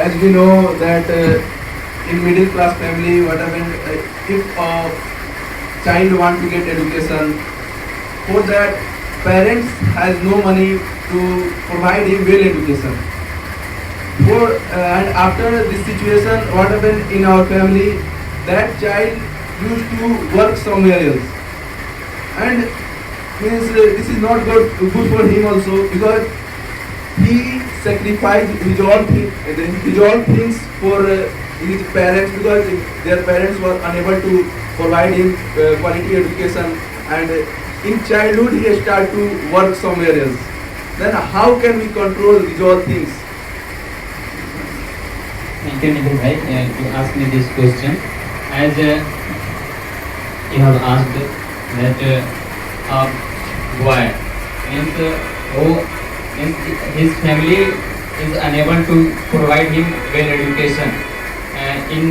as we know that in middle class family, what happened if a child want to get education, for that parents has no money to provide him well education. For and after this situation, what happened in our family, that child used to work somewhere else, and means this is not good for him also, because he sacrificed his all things for his parents, because their parents were unable to provide him quality education, and in childhood he start to work somewhere else. Then how can we control these all things? Thank you, Nikhil bhai, to ask me this question. As you have asked that a boy means who means his family is unable to provide him well education in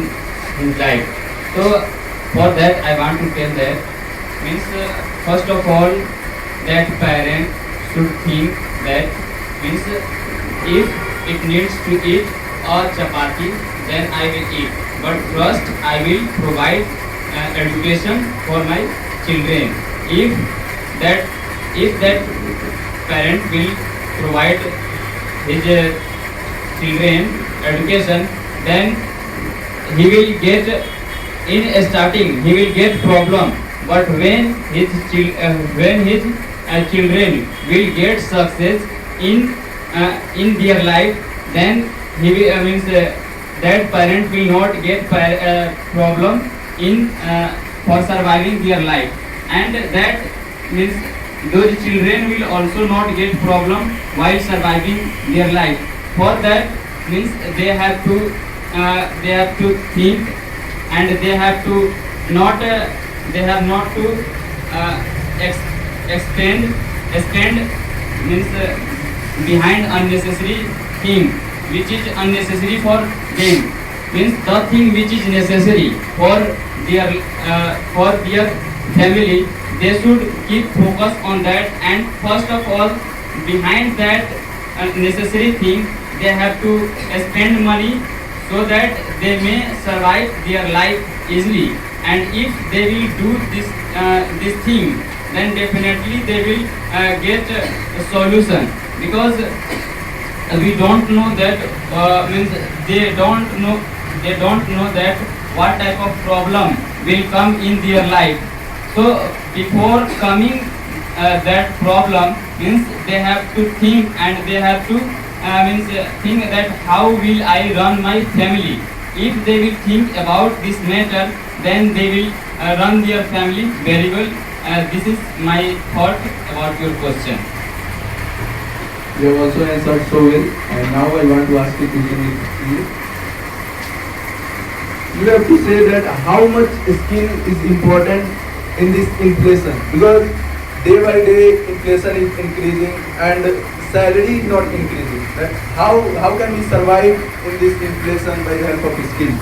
his life. So for that I want to tell that means first of all that parent should think that means if it needs to eat a chapati, then I will eat. But first I will provide education for my children. That if that parent will provide his children education, then he will get in starting he will get problem. But when his children will get success in their life, then he will that parent will not get problem in for surviving their life, and that means those children will also not get problem while surviving their life. For that means they have to think, and they have not to expend means behind unnecessary thing which is unnecessary for them. Means the thing which is necessary for their family, they should keep focus on that. And first of all, behind that necessary thing, they have to spend money so that they may survive their life easily. And if they will do this thing, then definitely they will get a solution, because we don't know that means they don't know that what type of problem will come in their life. So before coming that problem, means they have to think, and they have to think that how will I run my family. If they will think about this matter, then they will run their family very well. This is my thought about your question. You have also answered so well, and now I want to ask a question with you. You have to say that how much skill is important in this inflation, because day by day inflation is increasing and salary is not increasing. That how can we survive in this inflation by the help of skill?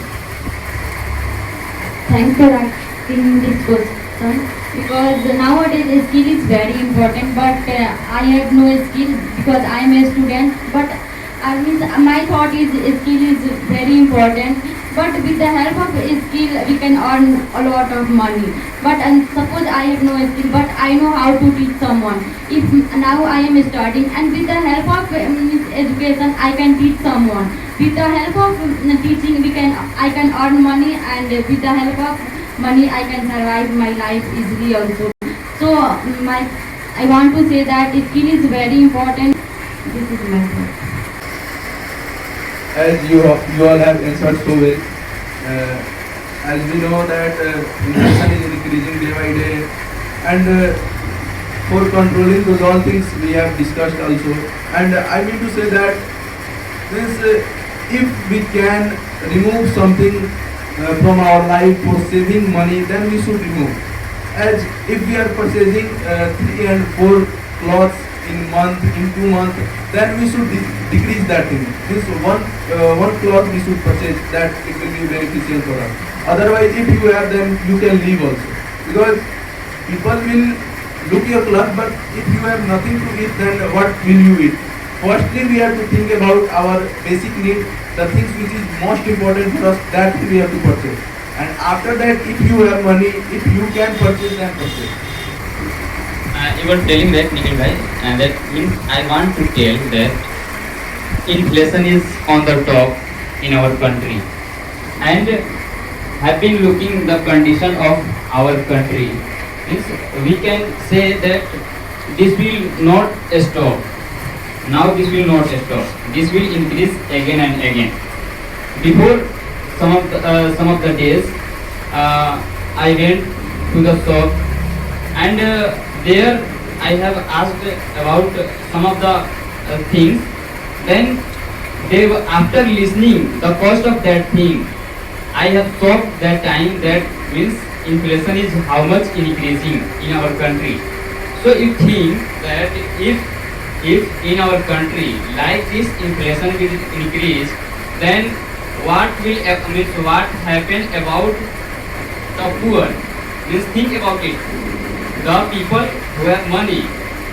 Thanks for asking this question, because nowadays skill is very important, but I have no skill because I am a student. But my thought is skill is very important, but with the help of skill we can earn a lot of money. But suppose I have no skill, but I know how to teach someone. If now I am studying, and with the help of education I can teach someone. With the help of teaching I can earn money, and with the help of money I can survive my life easily also. So I want to say that skill is very important. This is my thought. As you all have answered so well, as we know that inflation is increasing day by day, and for controlling those all things we have discussed also. And I mean to say that this, if we can remove something from our life for saving money, then we should remove. As if we are purchasing 3 and 4 clothes in 2 months, then we should decrease that thing. This one cloth we should purchase, that it will be beneficial for us. Otherwise, if you have them, you can leave also, because people will look your cloth, but if you have nothing to eat, then what will you eat? firstly we have to think about our basic need, the things which is most important for us, that we have to purchase. And after that, if you have money, if you can purchase, then purchase. You were telling that, Nikhil bhai, and that means I want to tell that inflation is on the top in our country, and have been looking the condition of our country. Means we can say that this will not stop. Now this will not stop. This will increase again and again. Before some of the days, I went to the shop, and there I have asked about some of the things. Then after listening the cost of that thing, I have shocked that time that means inflation is how much increasing in our country. So you think that if in our country like this inflation will increase, then what will means what happen about the poor? Means think about it. The people who have money,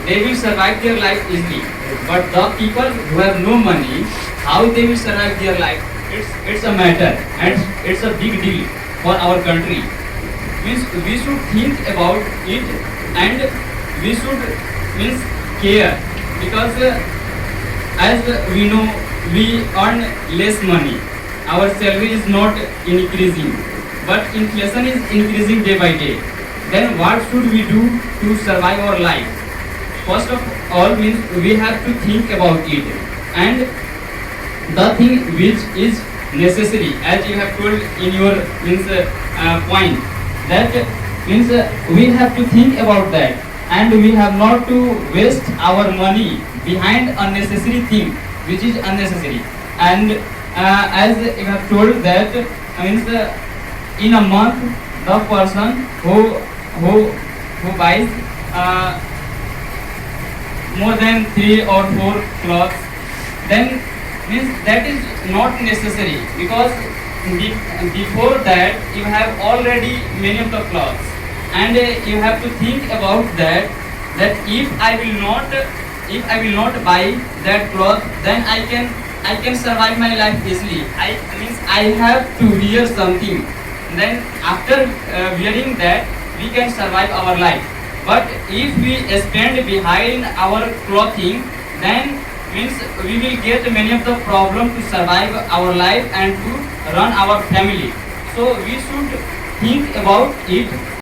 they will survive their life easily. But the people who have no money, how they will survive their life? It's a matter, and it's a big deal for our country. Means we should think about it, and we should means care, because as we know, we earn less money. Our salary is not increasing, but inflation is increasing day by day. Then what should we do to survive our life? First of all, means we have to think about it, and the thing which is necessary, as you have told in your means point, that means we have to think about that, and we have not to waste our money behind unnecessary thing which is unnecessary. And as you have told that means in a month the person who buys more than 3 or 4 clothes, then means that is not necessary, because before that you have already many of the clothes, and you have to think about that if I will not buy that cloth, then I can survive my life easily. I have to wear something, then after wearing that we can survive our life. But if we spend behind our clothing, then means we will get many of the problem to survive our life and to run our family. So we should think about it